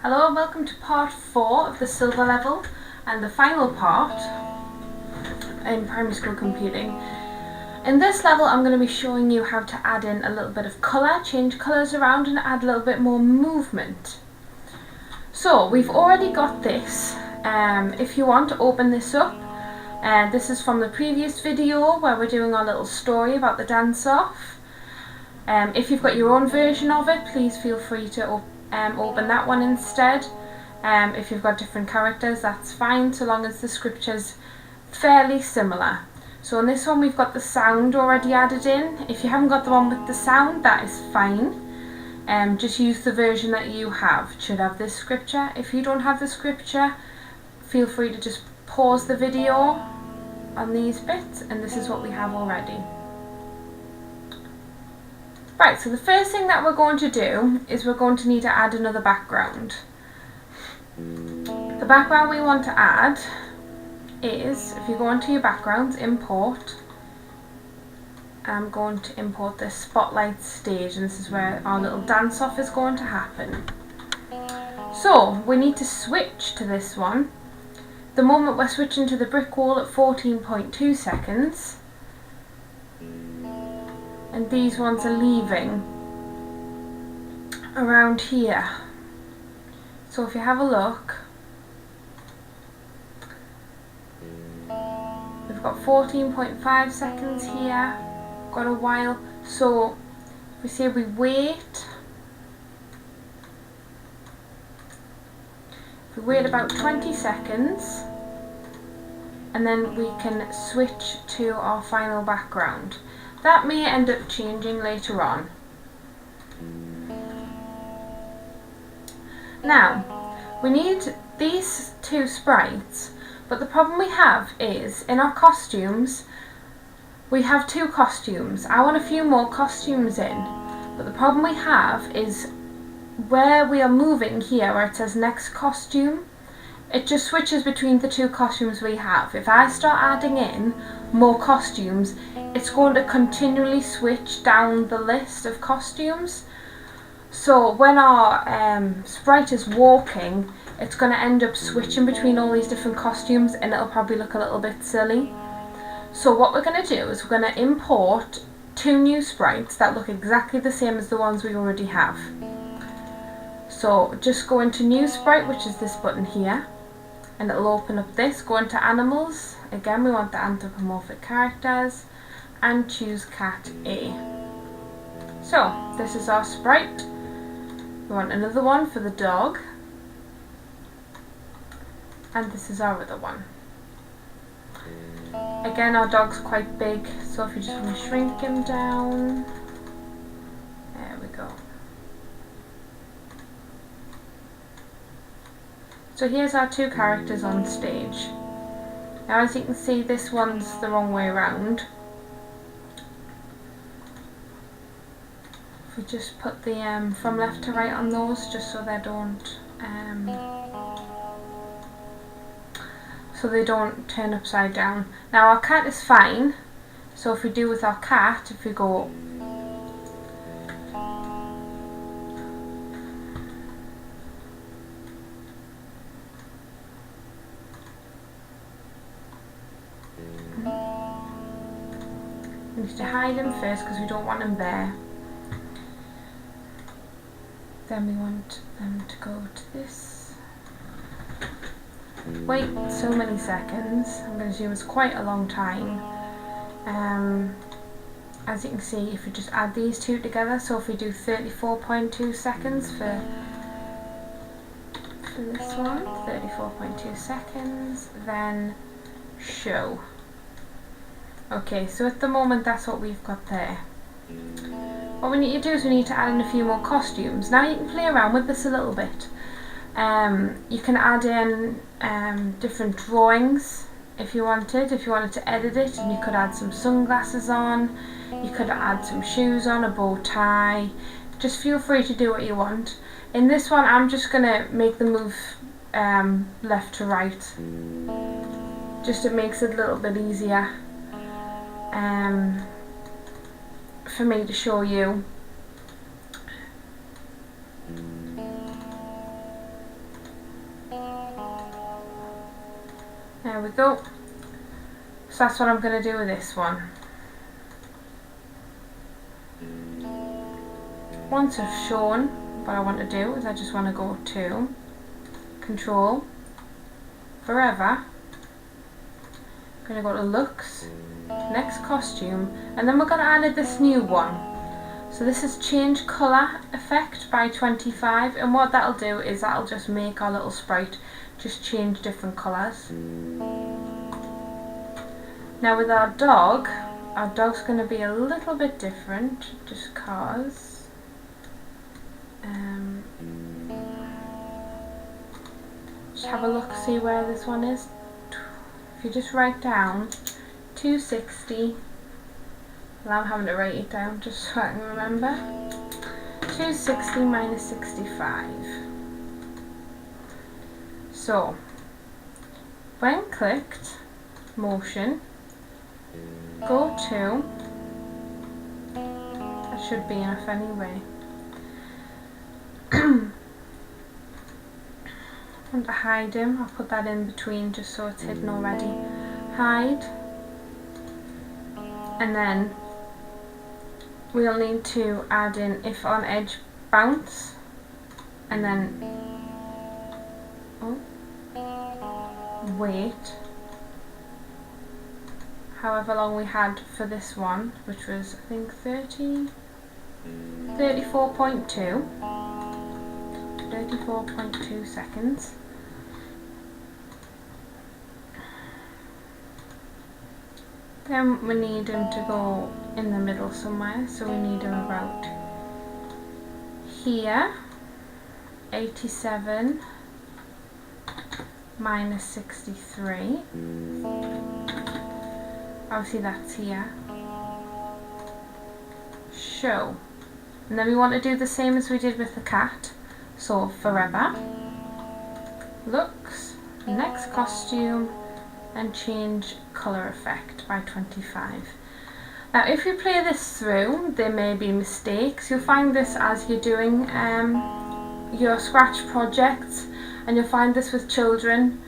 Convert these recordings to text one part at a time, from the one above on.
Hello and welcome to part 4 of the silver level and the final part in primary school computing. In this level I'm going to be showing you how to add in a little bit of colour, change colours around and add a little bit more movement. So we've already got this. If you want to open this up, this is from the previous video where we're doing our little story about the dance-off. If you've got your own version of it, please feel free to open that one instead. If you've got different characters, that's fine, so long as the scripture's fairly similar. So in this one we've got the sound already added in. If you haven't got the one with the sound, that is fine. Just use the version that you have. It should have this scripture. If you don't have the scripture, feel free to just pause the video on these bits, and this is what we have already. Right, so the first thing that we're going to do is we're going to need to add another background. The background we want to add is, if you go into your backgrounds, import, I'm going to import this spotlight stage, and this is where our little dance-off is going to happen. So we need to switch to this one. The moment we're switching to the brick wall at 14.2 seconds, and these ones are leaving around here. So if you have a look, we've got 14.5 seconds here, got a while. So if we say we wait, if we wait about 20 seconds, and then we can switch to our final background. That may end up changing later on. Now, we need these two sprites, but the problem we have is, in our costumes, we have two costumes. I want a few more costumes in, but the problem we have is where we are moving here, where it says next costume, it just switches between the two costumes we have. If I start adding in more costumes, it's going to continually switch down the list of costumes. So when our sprite is walking, it's going to end up switching between all these different costumes, and it'll probably look a little bit silly. So what we're going to do is we're going to import two new sprites that look exactly the same as the ones we already have. So just go into new sprite, which is this button here, and it'll open up this. Go into animals, again we want the anthropomorphic characters, and choose cat A. So this is our sprite. We want another one for the dog, and this is our other one. Again, our dog's quite big, so if you just want to shrink him down, there we go. So here's our two characters on stage. Now as you can see, this one's the wrong way around. If we just put the from left to right on those, just so they don't turn upside down. Now our cat is fine, so if we do with our cat, if we go we need to hide him first because we don't want him there. Then we want them to go to this. Wait so many seconds. I'm going to assume it's quite a long time. As you can see, if we just add these two together, so if we do 34.2 seconds for this one, 34.2 seconds, then show. Okay, so at the moment that's what we've got there. What we need to do is we need to add in a few more costumes. Now you can play around with this a little bit. You can add in different drawings if you wanted. If you wanted to edit it, and you could add some sunglasses on, you could add some shoes on, a bow tie. Just feel free to do what you want. In this one I'm just going to make the move left to right. Just it makes it a little bit easier for me to show you. we go. So that's what I'm going to do with this one. Once I've shown what I want to do, is I just want to go to Control, Forever. I'm going to go to Looks, Next Costume, and then we're going to add this new one. So this is Change Colour Effect by 25, and what that'll do is that'll just make our little sprite just change different colours. Now with our dog's going to be a little bit different, just cause just have a look, see where this one is. If you just write down 260, well, I'm having to write it down just so I can remember. 260 minus 65. So when clicked, motion, go to, that should be enough anyway. I want to hide him, I'll put that in between just so it's hidden already. Hide. And then we'll need to add in if on edge bounce, and then wait however long we had for this one, which was I think 34.2 seconds. Then we need him to go in the middle somewhere, so we need him about here. 87 minus 63. Obviously that's here. Show. And then we want to do the same as we did with the cat. So Forever, Looks, Next Costume, and Change Colour Effect by 25. Now if you play this through, there may be mistakes. You'll find this as you're doing your Scratch projects, and you'll find this with children.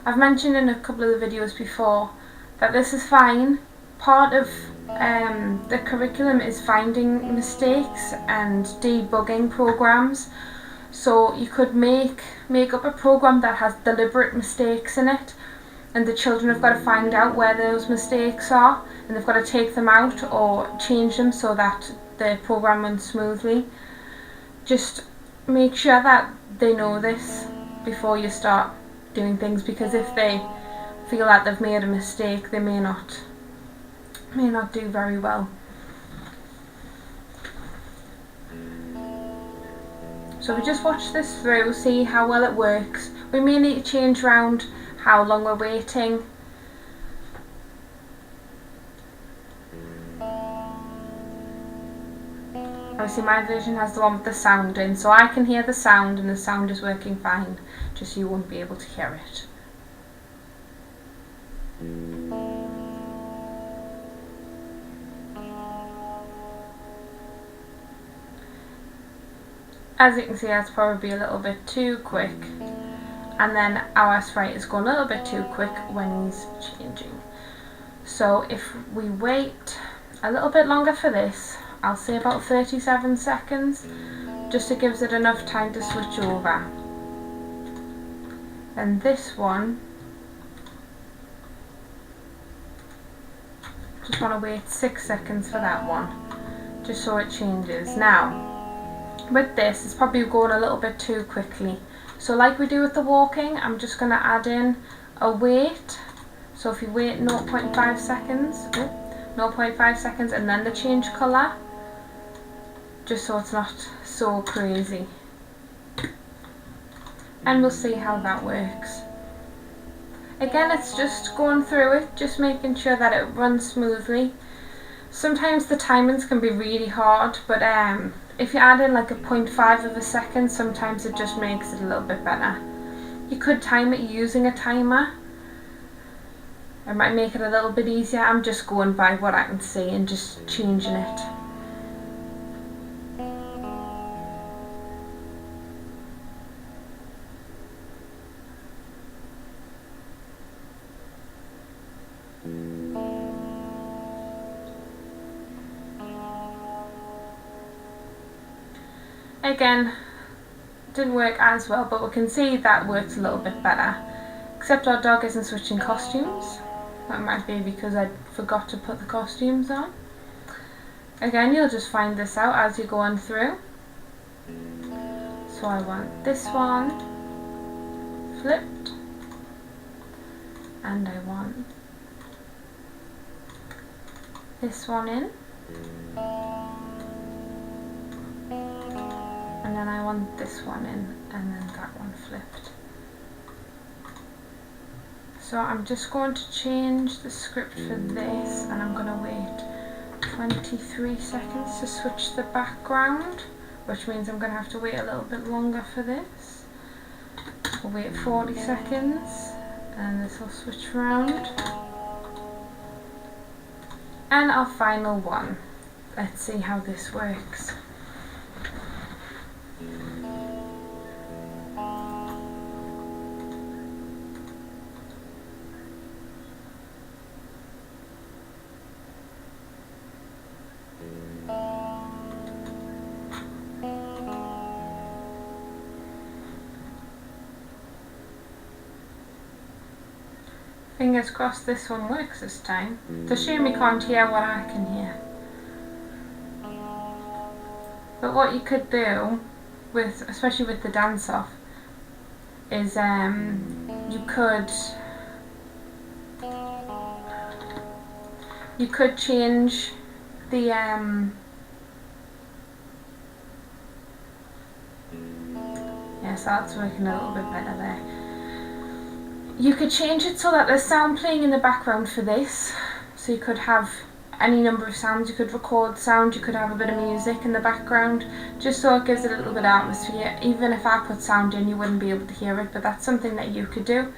I've mentioned in a couple of the videos before that this is fine. Part of the curriculum is finding mistakes and debugging programs. So you could make up a program that has deliberate mistakes in it, and the children have got to find out where those mistakes are, and they've got to take them out or change them so that the program runs smoothly. Just make sure that they know this before you start doing things, because if they feel that they've made a mistake, they may not do very well. So we just watch this through, see how well it works. We may need to change around how long we're waiting. Obviously my version has the one with the sound in, so I can hear the sound and the sound is working fine, just you won't be able to hear it. As you can see, that's probably a little bit too quick, and then our sprite is going a little bit too quick when he's changing. So if we wait a little bit longer for this, I'll say about 37 seconds, just to give it enough time to switch over. And this one, just want to wait 6 seconds for that one, just so it changes. Now with this, it's probably going a little bit too quickly, so like we do with the walking, I'm just going to add in a wait. So if you wait 0.5 seconds, 0.5 seconds, and then the change colour, just so it's not so crazy, and we'll see how that works. Again, it's just going through it, just making sure that it runs smoothly. Sometimes the timings can be really hard, but if you add in like a 0.5 of a second, sometimes it just makes it a little bit better. You could time it using a timer. It might make it a little bit easier. I'm just going by what I can see and just changing it. again, didn't work as well, but we can see that works a little bit better. Except our dog isn't switching costumes. That might be because I forgot to put the costumes on. Again, you'll just find this out as you go on through. So I want this one flipped, and I want this one in, and then I want this one in, and then that one flipped. So I'm just going to change the script for this, and I'm going to wait 23 seconds to switch the background, which means I'm going to have to wait a little bit longer for this. We'll wait 40 seconds and this will switch around. And our final one. Let's see how this works. Fingers crossed this one works this time. It's a shame you can't hear what I can hear. But what you could do, especially with the dance off, is you could change the yes, that's working a little bit better there. You could change it so that there's sound playing in the background for this. So you could have any number of sounds, you could record sound, you could have a bit of music in the background, just so it gives it a little bit of atmosphere. Even if I put sound in, you wouldn't be able to hear it, but that's something that you could do.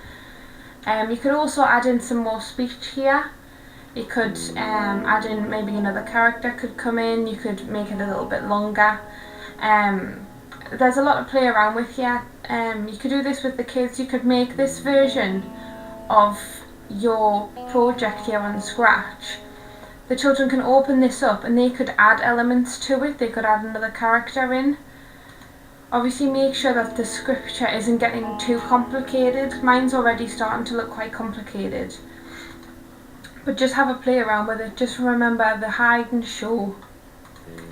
You could also add in some more speech here. You could add in maybe another character could come in, you could make it a little bit longer. There's a lot to play around with here. You could do this with the kids. You could make this version of your project here on Scratch. The children can open this up and they could add elements to it. They could add another character in. Obviously make sure that the scripture isn't getting too complicated. Mine's already starting to look quite complicated. But just have a play around with it. Just remember the hide and show.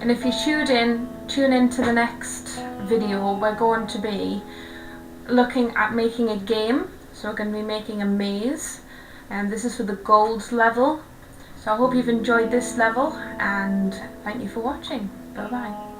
And if you tune in to the next video, we're going to be looking at making a game. So we're going to be making a maze, and this is for the gold level. So I hope you've enjoyed this level, and thank you for watching. Bye bye.